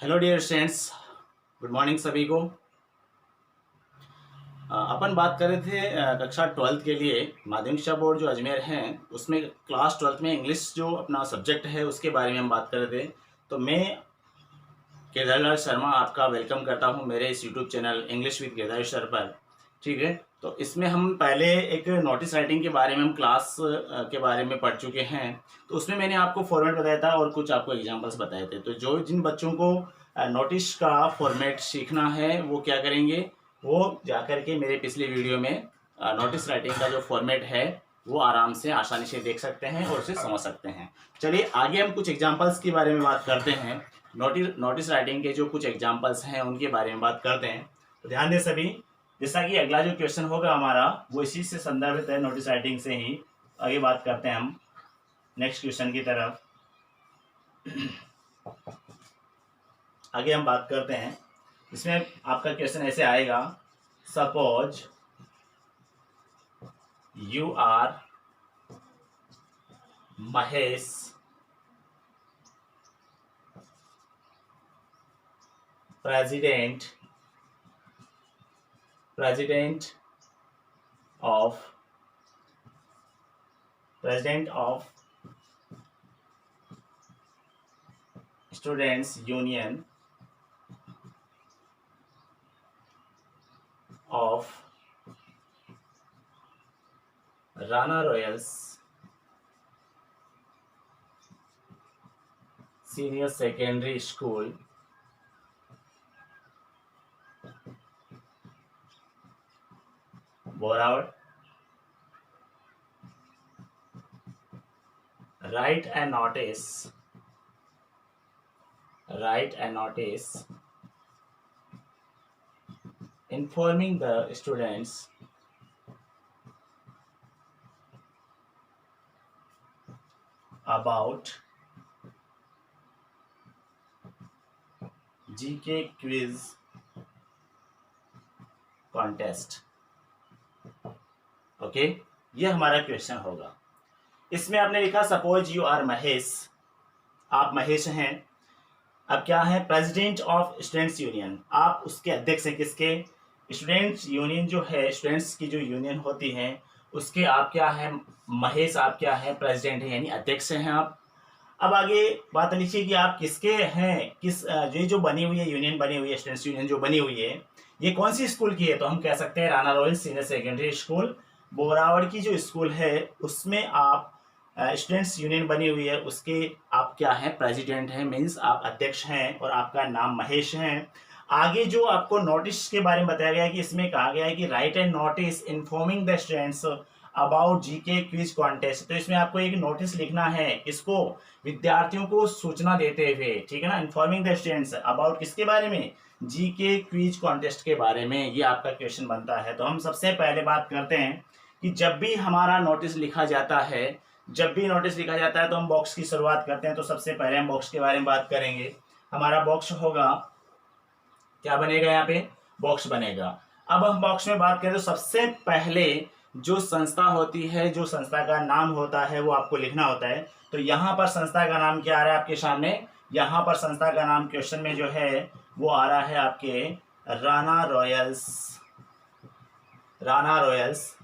Hello dear students, good morning सभी को। अपन बात कर रहे थे कक्षा 12th के लिए माध्यमिक शिक्षा बोर्ड जो अजमेर हैं उसमें क्लास 12th में इंग्लिश जो अपना सब्जेक्ट है उसके बारे में हम बात कर रहे थे। तो मैं केदारलाल शर्मा आपका वेलकम करता हूं मेरे इस YouTube channel English with Kedar sir पर। ठीक है, तो इसमें हम पहले एक नोटिस राइटिंग के बारे में हम क्लास के बारे में पढ़ चुके हैं। तो उसमें मैंने आपको फॉर्मेट बताया था और कुछ आपको एग्जांपल्स बताए थे। तो जो जिन बच्चों को नोटिस का फॉर्मेट सीखना है वो क्या करेंगे, वो जाकर के मेरे पिछले वीडियो में नोटिस राइटिंग का जो फॉर्मेट है वो आराम से आसानी से देख सकते हैं और उसे समझ सकते हैं। चलिए आगे हम कुछ एग्जांपल्स के बारे में बात करते हैं। नोटिस राइटिंग के जो कुछ एग्जांपल्स हैं उनके बारे में बात करते हैं। तो ध्यान दें सभी, जैसा कि अगला जो क्वेश्चन होगा हमारा वो इसी से संदर्भित है, नोटिस राइटिंग से ही आगे बात करते हैं हम नेक्स्ट क्वेश्चन की तरफ। आगे हम बात करते हैं, इसमें आपका क्वेश्चन ऐसे आएगा, suppose you are Mahesh president of students union of Rana Royals Senior Secondary School, Boraud. Write a notice informing the students about GK quiz contest. Okay, ये हमारा क्वेश्चन होगा। इसमें आपने लिखा सपोज यू आर महेश, आप महेश हैं। अब क्या है, प्रेसिडेंट ऑफ स्टूडेंट्स यूनियन, आप उसके अध्यक्ष हैं। किसके? स्टूडेंट्स यूनियन जो है, स्टूडेंट्स की जो यूनियन होती है उसके आप क्या है, महेश आप क्या है, प्रेसिडेंट है यानी अध्यक्ष हैं आप। अब आगे बात लिखिए कि आप किसके हैं, जो बनी हुई है, यूनियन बनी हुई है, स्टूडेंट्स यूनियन जो बनी हुई है ये कौन सी स्कूल की है? तो हम कह सकते हैं Rana royal senior secondary school Borawar की जो स्कूल है उसमें आप स्टूडेंट्स यूनियन बनी हुई है, उसके आप क्या हैं, प्रेसिडेंट हैं, मीन्स आप अध्यक्ष हैं और आपका नाम महेश है। आगे जो आपको नोटिस के बारे में बताया गया है कि इसमें कहा गया है कि right and notice informing the students about GK quiz contest. तो इसमें आपको एक नोटिस लिखना है, इसको विद्यार्थियों को सूचना देते हुए, ठीक है ना, इन्फॉर्मिंग द स्टूडेंट्स अबाउट किसके बारे में, जीके क्विज कॉन्टेस्ट के बारे में, ये आपका क्वेश्चन बनता है। तो हम सबसे पहले बात करते हैं कि जब भी हमारा नोटिस लिखा जाता है, तो हम बॉक्स की शुरुआत करते हैं। तो सबसे पहले हम बॉक्स के बारे में बात करेंगे। हमारा बॉक्स होगा, क्या बनेगा, यहाँ पे बॉक्स बनेगा। अब हम बॉक्स में बात करें तो सबसे पहले जो संस्था होती है, जो संस्था का नाम होता है वो आपको लिखना होता है। तो यहाँ पर संस्था का नाम क्या आ रहा है आपके सामने, यहाँ पर संस्था का नाम क्वेश्चन में जो है वो आ रहा है आपके Rana Royals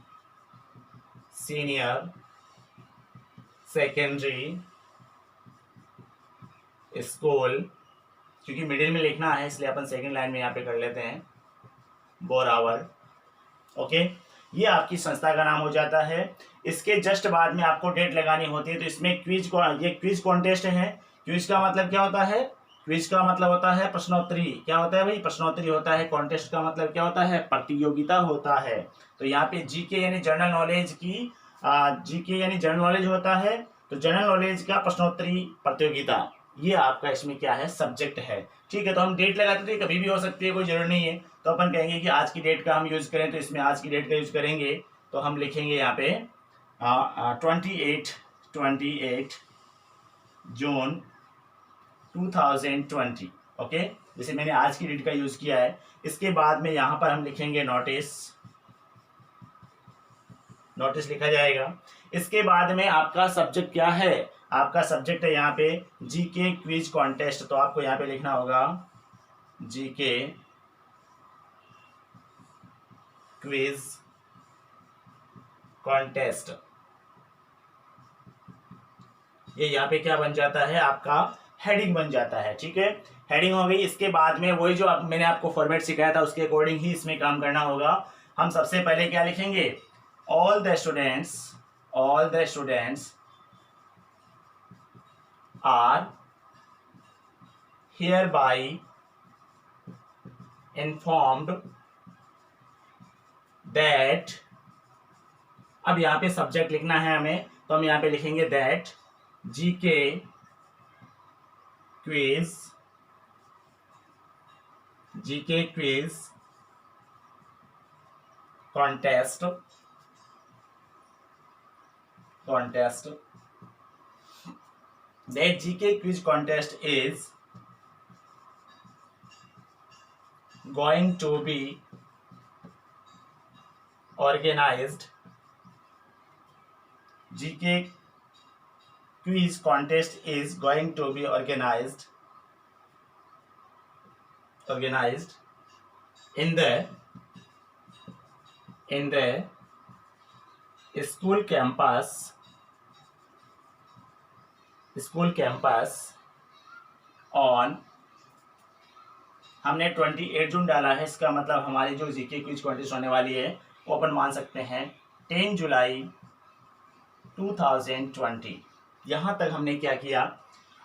senior secondary school, क्योंकि मिडिल में लिखना है इसलिए अपन सेकंड लाइन में यहाँ पे कर लेते हैं, बोरावड़। ओके, ये आपकी संस्था का नाम हो जाता है। इसके जस्ट बाद में आपको डेट लगानी होती है। तो इसमें ये क्विज कॉन्टेस्ट है। क्विज का मतलब क्या होता है, क्विज का मतलब होता है प्रश्नोत्तरी। क्या होता है भाई, प्रश्नोत्तरी होता है। कॉन्टेस्ट का मतलब क्या होता है, प्रतियोगिता होता है। तो यहाँ पे जीके यानी जनरल नॉलेज की, जीके यानी जनरल नॉलेज होता है। तो जनरल नॉलेज का प्रश्नोत्तरी प्रतियोगिता, ये आपका इसमें क्या है, सब्जेक्ट है। ठीक है, तो हम डेट लगाते थे, कभी भी हो सकती है, कोई जरूरी नहीं है। तो अपन कहेंगे कि आज की डेट का हम यूज करें, तो इसमें आज की डेट का यूज करेंगे। तो हम लिखेंगे यहाँ पे 28 जून 2020। ओके, जैसे मैंने आज की डेट का यूज किया है। इसके बाद में यहाँ पर हम लिखेंगे नोटिस नोटिस लिखा जाएगा। इसके बाद में आपका सब्जेक्ट क्या है, आपका सब्जेक्ट है यहाँ पे जीके क्विज कॉन्टेस्ट, तो आपको यहाँ पे लिखना होगा जीके क्विज कॉन्टेस्ट। ये यहाँ पे क्या बन जाता है, आपका हेडिंग बन जाता है। ठीक है, हेडिंग हो गई। इसके बाद में वही जो मैंने आपको फॉर्मेट सिखाया था उसके अकॉर्डिंग ही इसमें काम करना होगा। हम सबसे पहले क्या लिखेंगे, all the students are hereby informed that, अब यहाँ पे सब्जेक्ट लिखना है हमें, तो हम यहाँ पे लिखेंगे that GK quiz contest that GK quiz contest is going to be organized. GK quiz contest is going to be organized in the school campus on, हमने 28 जून डाला है, इसका मतलब हमारी जो जीके क्विज कॉन्टेस्ट होने वाली है वो अपन मान सकते हैं 10 जुलाई 2020। यहाँ तक हमने क्या किया,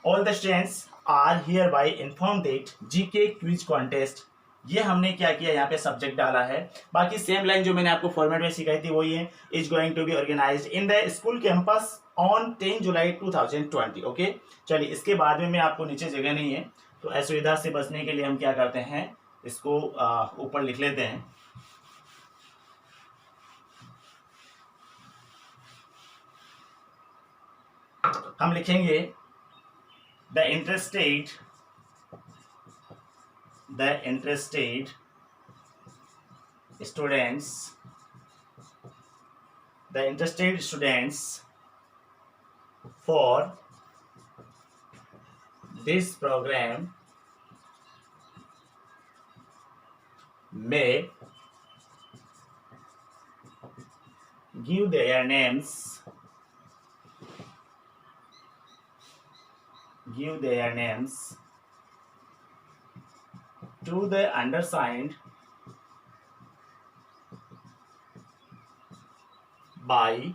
all the students are hereby inform that GK quiz contest, ये हमने क्या किया, यहाँ पे सब्जेक्ट डाला है। बाकी सेम लाइन जो मैंने आपको फॉर्मेट में सिखाई थी वही है, is going to be organized in the school campus on 10 July 2020। Okay, चलिए इसके बाद में मैं आपको नीचे जगह नहीं है तो असुविधा से बचने के लिए हम क्या करते हैं, इसको ऊपर लिख लेते हैं। हम लिखेंगे the interested students for this program may give their names to the undersigned by,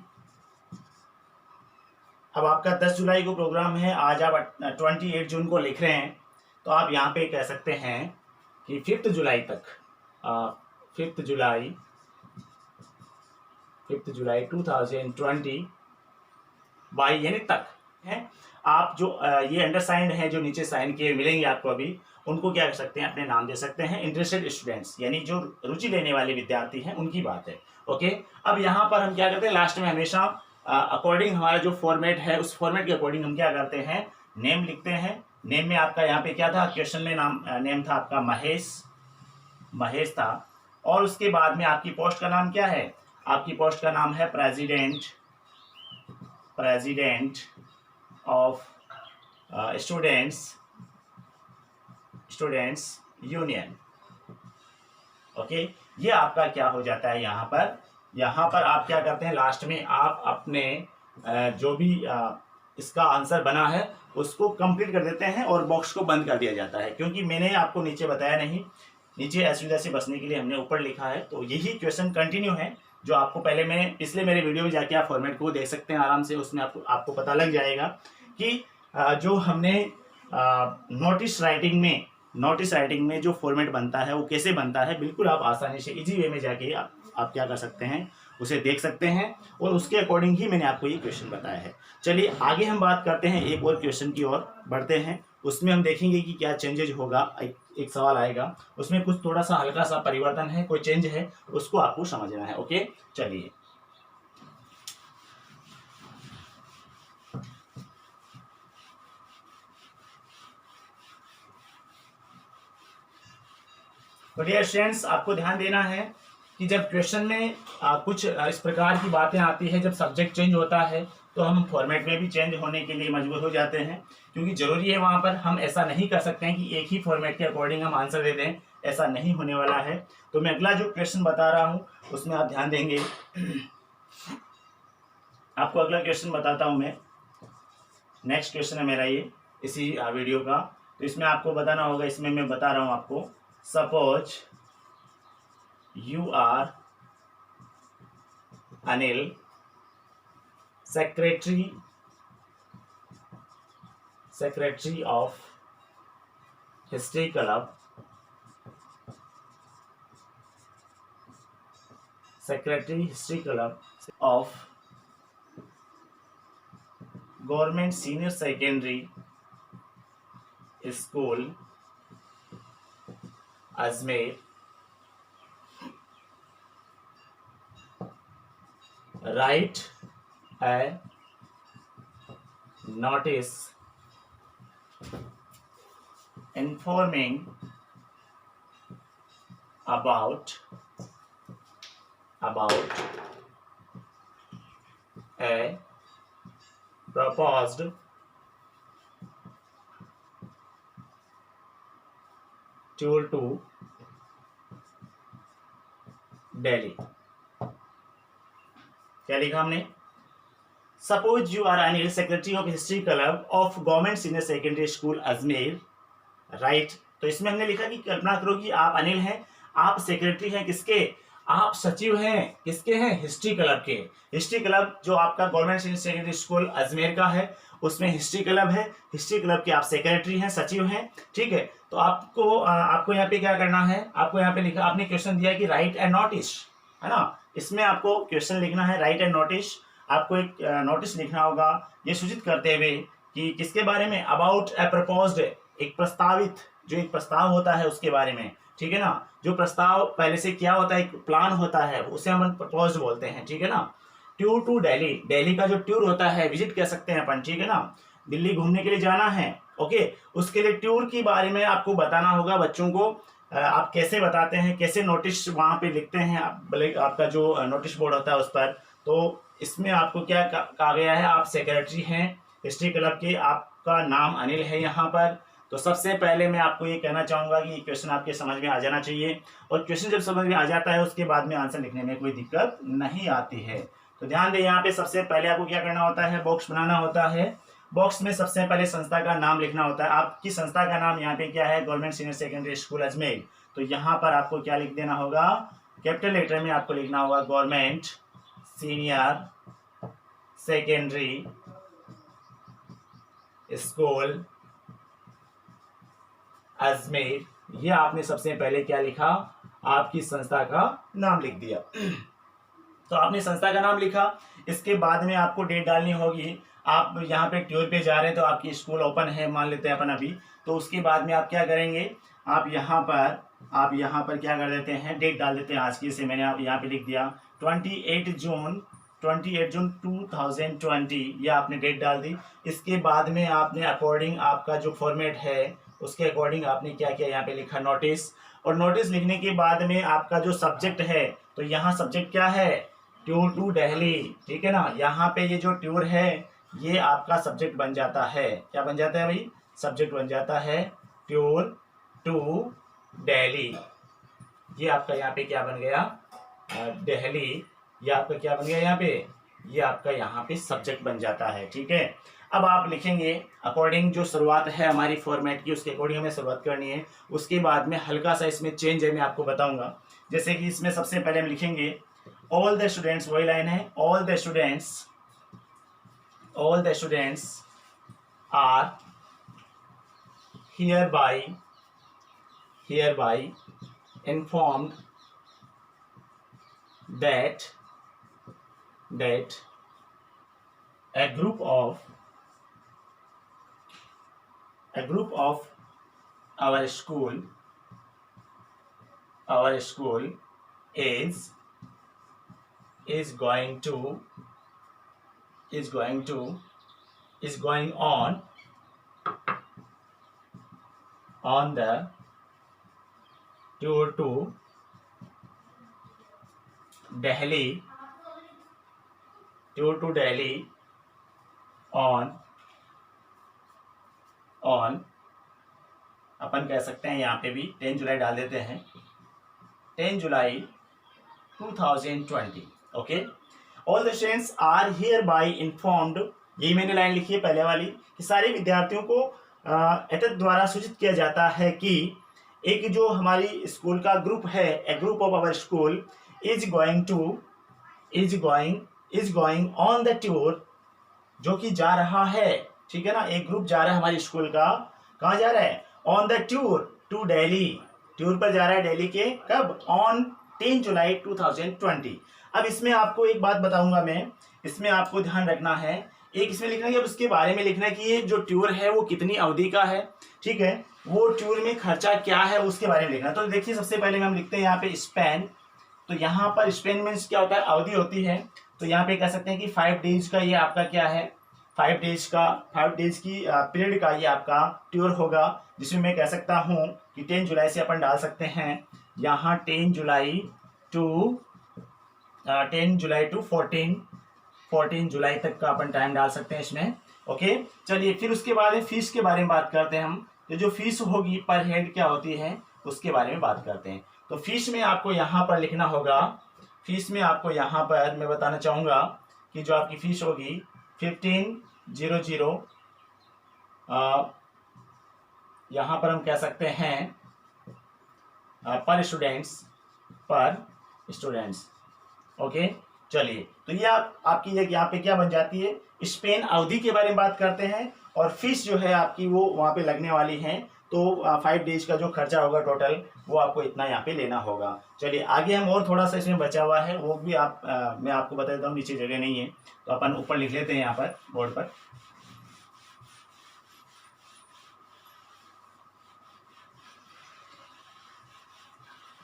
अब आपका 10 जुलाई को प्रोग्राम है, आज आप 28 जून को लिख रहे हैं, तो आप यहाँ पे कह सकते हैं कि 5 जुलाई तक, 5 जुलाई 2020 बाई यानी तक है। आप जो ये अंडरसाइंड है, जो नीचे साइन किए मिलेंगे आपको अभी, उनको क्या कर सकते हैं, अपने नाम दे सकते हैं। इंटरेस्टेड स्टूडेंट्स यानी जो रुचि लेने वाले विद्यार्थी हैं उनकी बात है। ओके, अब यहाँ पर हम क्या करते हैं, लास्ट में हमेशा अकॉर्डिंग हमारा जो फॉर्मेट है उस फॉर्मेट के अकॉर्डिंग हम क्या करते हैं, नेम लिखते हैं। नेम में आपका यहाँ पे क्या था, क्वेश्चन में नेम था आपका महेश था, और उसके बाद में आपकी पोस्ट का नाम क्या है, आपकी पोस्ट का नाम है president of students union. Okay, ये आपका क्या हो जाता है, यहाँ पर आप क्या करते हैं, लास्ट में आप अपने जो भी इसका आंसर बना है उसको कंप्लीट कर देते हैं और बॉक्स को बंद कर दिया जाता है, क्योंकि मैंने आपको नीचे बताया नहीं, नीचे असुविधा से बचने के लिए हमने ऊपर लिखा है। तो यही क्वेश्चन कंटिन्यू है जो आपको पिछले मेरे वीडियो में जाके आप फॉर्मेट को देख सकते हैं आराम से, उसमें आपको पता लग जाएगा कि जो हमने नोटिस राइटिंग में जो फॉर्मेट बनता है वो कैसे बनता है। बिल्कुल आप आसानी से इजी वे में जाके आप क्या कर सकते हैं, उसे देख सकते हैं, और उसके अकॉर्डिंग ही मैंने आपको ये क्वेश्चन बताया है। चलिए आगे हम बात करते हैं, एक और क्वेश्चन की ओर बढ़ते हैं, उसमें हम देखेंगे कि क्या चेंजेज होगा। एक सवाल आएगा, उसमें कुछ थोड़ा सा हल्का सा परिवर्तन है, कोई चेंज है, उसको आपको समझना है। ओके, चलिए तो डियर स्टूडेंट्स, आपको ध्यान देना है कि जब क्वेश्चन में कुछ इस प्रकार की बातें आती है, जब सब्जेक्ट चेंज होता है तो हम फॉर्मेट में भी चेंज होने के लिए मजबूर हो जाते हैं, क्योंकि जरूरी है वहां पर हम ऐसा नहीं कर सकते हैं कि एक ही फॉर्मेट के अकॉर्डिंग हम आंसर दे दें, ऐसा नहीं होने वाला है। तो मैं अगला जो क्वेश्चन बता रहा हूँ उसमें आप ध्यान देंगे। आपको अगला क्वेश्चन बताता हूँ मैं। नेक्स्ट क्वेश्चन है मेरा ये इसी वीडियो का। तो इसमें आपको बताना होगा, इसमें मैं बता रहा हूँ आपको, suppose you are Anil, secretary of history club, secretary history club of government senior secondary school Ajmer, write a notice informing about a proposed tour to Delhi. क्या लिखा हमने? Suppose you are Anil, secretary of history club of government senior secondary school Ajmer, write. तो इसमें हमने लिखा कि कल्पना करो कि आप अनिल हैं, आप सेक्रेटरी हैं किसके? आप सचिव हैं किसके? हैं हिस्ट्री क्लब के। हिस्ट्री क्लब जो आपका government senior secondary school Ajmer का है, उसमें हिस्ट्री क्लब है। हिस्ट्री क्लब के आप सेक्रेटरी हैं, सचिव हैं, ठीक है। तो आपको यहाँ पे क्या करना है? आपको यहाँ पे लिखा, आपने क्वेश्चन दिया कि राइट एंड नोटिस, है ना। इसमें आपको क्वेश्चन लिखना है राइट एंड नोटिस। आपको एक नोटिस लिखना होगा ये सूचित करते हुए कि किसके बारे में? अबाउट ए प्रपोज्ड, एक प्रस्तावित, जो एक प्रस्ताव होता है उसके बारे में, ठीक है ना। जो प्रस्ताव पहले से क्या होता है, एक प्लान होता है, उसे हम प्रपोज्ड बोलते हैं, ठीक है ना। टूर टू दिल्ली, दिल्ली का जो टूर होता है, विजिट कह सकते हैं अपन, ठीक है ना। दिल्ली घूमने के लिए जाना है, ओके। उसके लिए टूर के बारे में आपको बताना होगा बच्चों को। आप कैसे बताते हैं, कैसे नोटिस वहां पे लिखते हैं आपका जो नोटिस बोर्ड होता है उस पर। तो इसमें आपको क्या कहा गया है? आप सेक्रेटरी हैं हिस्ट्री क्लब के, आपका नाम अनिल है यहाँ पर। तो सबसे पहले मैं आपको ये कहना चाहूंगा कि क्वेश्चन आपके समझ में आ जाना चाहिए, और क्वेश्चन जब समझ में आ जाता है उसके बाद में आंसर लिखने में कोई दिक्कत नहीं आती है। तो ध्यान दें, यहाँ पे सबसे पहले आपको क्या करना होता है? बॉक्स बनाना होता है। बॉक्स में सबसे पहले संस्था का नाम लिखना होता है। आपकी संस्था का नाम यहाँ पे क्या है? Government senior secondary school Ajmer. तो यहाँ पर आपको क्या लिख देना होगा? कैपिटल लेटर में आपको लिखना होगा government senior secondary school Ajmer. ये आपने सबसे पहले क्या लिखा? आपकी संस्था का नाम लिख दिया। तो आपने संस्था का नाम लिखा, इसके बाद में आपको डेट डालनी होगी। आप यहाँ पे टूर पे जा रहे हैं तो आपकी स्कूल ओपन है, मान लेते हैं अपन अभी। तो उसके बाद में आप क्या करेंगे? आप यहाँ पर क्या कर देते हैं? डेट डाल देते हैं आज की। इसे मैंने यहाँ पे लिख दिया 28 जून 2020, ये आपने डेट डाल दी। इसके बाद में आपने अकॉर्डिंग आपका जो फॉर्मेट है उसके अकॉर्डिंग आपने क्या किया? यहाँ पे लिखा नोटिस। और नोटिस लिखने के बाद में आपका जो सब्जेक्ट है, तो यहाँ सब्जेक्ट क्या है? टूर टू दिल्ली, ठीक है ना। यहाँ पे ये जो टूर है ये आपका सब्जेक्ट बन जाता है। क्या बन जाता है भाई? सब्जेक्ट बन जाता है टूर टू दिल्ली। ये आपका यहाँ पे क्या बन गया? दिल्ली। ये आपका क्या बन गया यहाँ पे? ये आपका यहाँ पे सब्जेक्ट बन जाता है, ठीक है। अब आप लिखेंगे अकॉर्डिंग जो शुरुआत है हमारी फॉर्मेट की, उसके अकॉर्डिंग हमें शुरुआत करनी है। उसके बाद में हल्का सा इसमें चेंज है, मैं आपको बताऊंगा। जैसे कि इसमें सबसे पहले हम लिखेंगे ऑल द स्टूडेंट्स, वही लाइन है, all the students are hereby informed that a group of our school is going on the tour to Delhi on अपन कह सकते हैं यहाँ पे भी 10 जुलाई डाल देते हैं, 10 July 2020। Okay, all the students are hereby informed, यही मैंने लाइन लिखी है पहले वाली, कि सारे विद्यार्थियों को एतद द्वारा सूचित किया जाता है कि एक जो हमारी स्कूल का ग्रुप है, a group of our school is going on the tour, जो कि जा रहा है, ठीक है ना, एक ग्रुप जा रहा है हमारी स्कूल का, कहाँ जा रहा है, on the tour to Delhi, tour पर जा रहा है दिल्ली के, कब, ऑन 10 जुलाई 2020। अब इसमें आपको एक बात बताऊंगा मैं, इसमें आपको ध्यान रखना है, एक इसमें लिखना है, अब उसके बारे में लिखना है कि ये जो टूर है वो कितनी अवधि का है, ठीक है, वो टूर में खर्चा क्या है उसके बारे में लिखना। तो देखिए सबसे पहले हम लिखते हैं यहाँ पे स्पेन, तो यहाँ पर स्पेन मीन्स क्या होता है, अवधि होती है, तो यहाँ पे कह सकते हैं कि 5 डेज का ये आपका क्या है, 5 डेज की पीरियड का ये आपका टूर होगा, जिसमें मैं कह सकता हूँ कि 10 जुलाई से अपन डाल सकते हैं यहाँ 10 जुलाई टू 14 जुलाई तक का अपन टाइम डाल सकते हैं इसमें। ओके, चलिए फिर उसके बाद फीस के बारे में बात करते हैं हम, तो जो फीस होगी पर हेड क्या होती है उसके बारे में बात करते हैं। तो फीस में आपको यहाँ पर लिखना होगा, फीस में आपको यहाँ पर मैं बताना चाहूँगा कि जो आपकी फीस होगी 1500, यहाँ पर हम कह सकते हैं पर स्टूडेंट्स। ओके, चलिए तो ये आपकी यहाँ पे क्या बन जाती है, स्पेन अवधि के बारे में बात करते हैं, और फीस जो है आपकी वो वहाँ पे लगने वाली है, तो 5 डेज का जो खर्चा होगा टोटल वो आपको इतना यहाँ पे लेना होगा। चलिए आगे हम और थोड़ा सा इसमें बचा हुआ है वो भी मैं आपको बता देता हूँ, नीचे जगह नहीं है तो अपन ऊपर लिख लेते हैं यहाँ पर बोर्ड पर।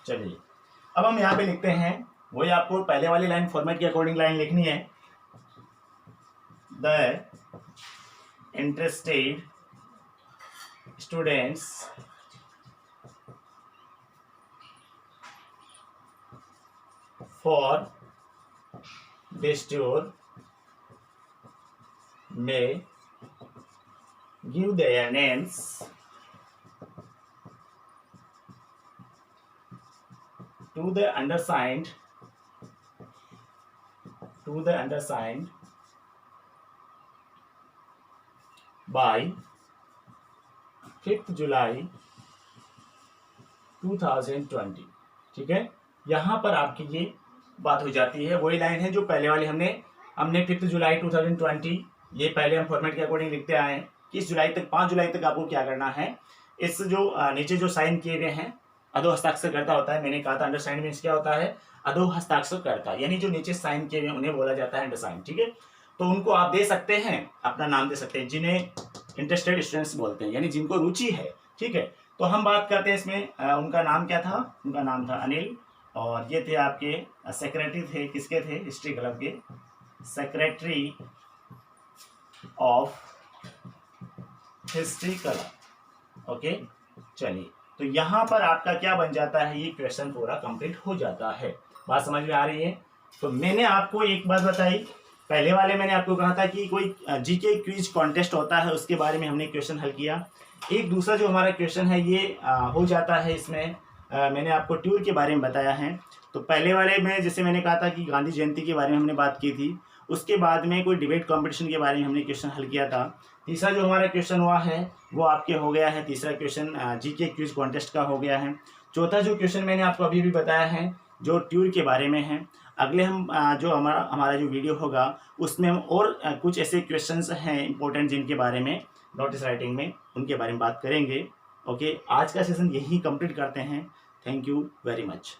चलिए अब हम यहाँ पे लिखते हैं, वही आपको पहले वाली लाइन फॉर्मेट के अकॉर्डिंग लाइन लिखनी है, the interested students for this tour may give their names to the undersigned by 5th July 2020। ठीक है, यहाँ पर आपकी ये बात हो जाती है, वही लाइन है जो पहले वाली हमने 5th जुलाई 2020, ये पहले हम फॉर्मेट के अकॉर्डिंग लिखते आए हैं कि इस जुलाई तक 5 जुलाई तक आपको क्या करना है, इस जो नीचे जो साइन किए हुए हैं अधो हस्ताक्षरकर्ता होता है, मैंने कहा था अंडरसाइन मीन्स क्या होता है, अधो हस्ताक्षरकर्ता, यानी जो नीचे साइन किए हुए उन्हें बोला जाता है अंडरसाइन। ठीक है, तो उनको आप दे सकते हैं, अपना नाम दे सकते हैं, जिन्हें इंटरेस्टेड स्टूडेंट्स बोलते हैं, यानी जिनको रुचि है। ठीक है, तो हम बात करते हैं इसमें उनका नाम क्या था, उनका नाम था अनिल, और ये थे आपके सेक्रेटरी थे, किसके थे, हिस्ट्री क्लब के secretary of history club. Okay, चलिए तो यहाँ पर आपका क्या बन जाता है, ये क्वेश्चन पूरा कंप्लीट हो जाता है। बात समझ में आ रही है? तो मैंने आपको एक बात बताई, पहले वाले मैंने आपको कहा था कि कोई जीके क्विज कॉन्टेस्ट होता है, उसके बारे में हमने क्वेश्चन हल किया। एक दूसरा जो हमारा क्वेश्चन है ये हो जाता है इसमें, मैंने आपको टूर के बारे में बताया है। तो पहले वाले में जैसे मैंने कहा था कि गांधी जयंती के बारे में हमने बात की थी, उसके बाद में कोई डिबेट कंपटीशन के बारे में हमने क्वेश्चन हल किया था। तीसरा जो हमारा क्वेश्चन हुआ है वो आपके हो गया है, तीसरा क्वेश्चन जीके क्विज कॉन्टेस्ट का हो गया है। चौथा जो क्वेश्चन मैंने आपको अभी भी बताया है जो टूर के बारे में है, अगले हम जो हमारा जो वीडियो होगा उसमें हम और कुछ ऐसे क्वेश्चंस हैं इंपॉर्टेंट जिनके बारे में नोटिस राइटिंग में उनके बारे में बात करेंगे। ओके, आज का सेशन यही कंप्लीट करते हैं। Thank you very much.